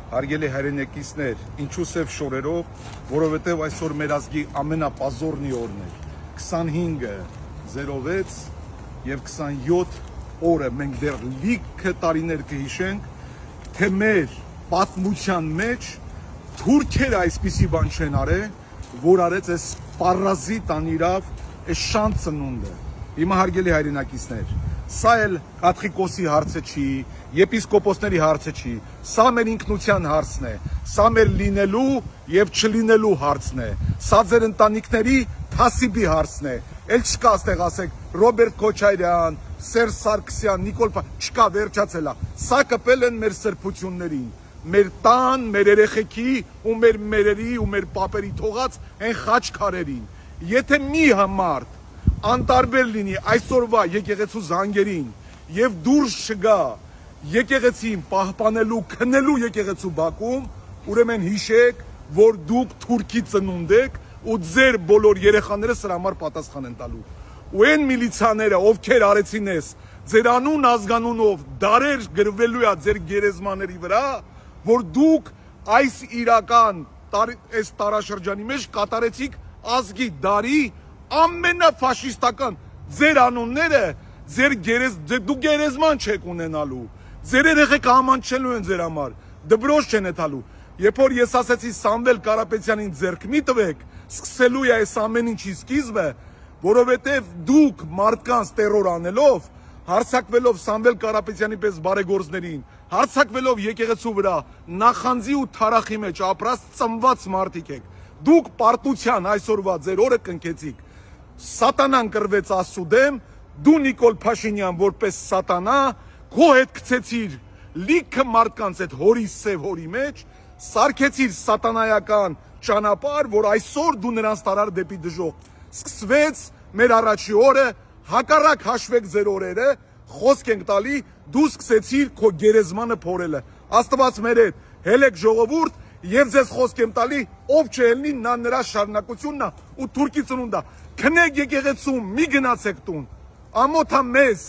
Հարգելի հայրենակիցներ, ինչու սև շորերով, որովհետև այսօր մեր ազգի ամենապազորնի օրն էր, 25/06 եւ 27 օրը մենք դեռ լիքը տարիներ կհիշենք, թե մեր պատմության մեջ թուրքերը այսպիսի բան չեն արել, որ արեց այս պարազիտ անիրավ այս շան ծնունդը։ Հիմա հարգելի հայրենակիցներ, սա էլ կաթողիկոսի հարցը չի, եպիսկոպոսների հարցը չի, սա մեր ինքնության հարցն է, սա մեր լինելու եւ չլինելու հարցն է, սա ձեր ընտանիքների թասիբի հարցն է, էլ չկա այստեղ ասեք Ռոբերտ Քոչարյան, Սերժ Սարգսյան, Նիկոլ չկա, վերջացել է, սա կպել են մեր սրբություններին, մեր տան, մեր երեխեքի ու մեր մերերի ու մեր պապերի թողած այն խաչքարերին, եթե մի համարդ անտարբեր լինի այսօրվա եկեղեցու զանգերին եւ դուրս չգա եկեղեցին պահպանելու, քնելու եկեղեցու բակում, ուրեմն հիշեք, որ դուք թուրքի ծնունդ եք ու ձեր բոլոր երեխաները սրա համար պատասխան են տալու։ Ու այն միլիցիաները, ովքեր արեցին էս, ձեր անուն ազգանունով դարեր գրվելու է ձեր գերեզմաների վրա, որ դուք այս իրական այս տարաշրջանի մեջ կատարեցիք ազգի դարի ամենաֆաշիստական ձեր անունները, դուք գերեզման չեք ունենալու, ձեր երեխեքը ամանչելու են ձեր համար, դպրոց չեն եթալու։ Երբ որ ես ասեցի Սամվել Կարապետյանին ձեռք մի տվեք, սկսելու է այս ամեն ինչի սկիզբը, որովհետև դուք մարդկանց տերոր անելով, հարձակվելով Սամվել Կարապետյանի պես բարեգործներին, հարձակվելով եկեղեցու վրա, նախանձի ու թարախի մեջ ապրած ծնված մարդիկ եք։ Դուք պարտության այսօրվա ձեր օրը կնքեցիք։ Սատանան կրվեց Աստծու դեմ, դու Նիկոլ Փաշինյան որպես սատանա, քո հետ գցեցիր լիքը մարդկանց այդ հորի սև հորի մեջ, սարքեցիր սատանայական ճանապարհ, որ այսօր դու նրանց տարար դեպի դժոխք։ Սկսվեց մեր առաջի օրը, հակառակ հաշվեք ձեր օրերը, խոսք ենք տալի, դու սկսեցիր քո գերեզմանը փորելը։ Աստված մեր հետ, հելեք ժողովուրդ, եւ ձեզ խոսք եմ տալի, ով չելնի, նա նրա շարունակությունն է ու թուրքի ծնունդը։ Քնեք եկեղեցում, մի գնացեք տուն, ամոթա մեզ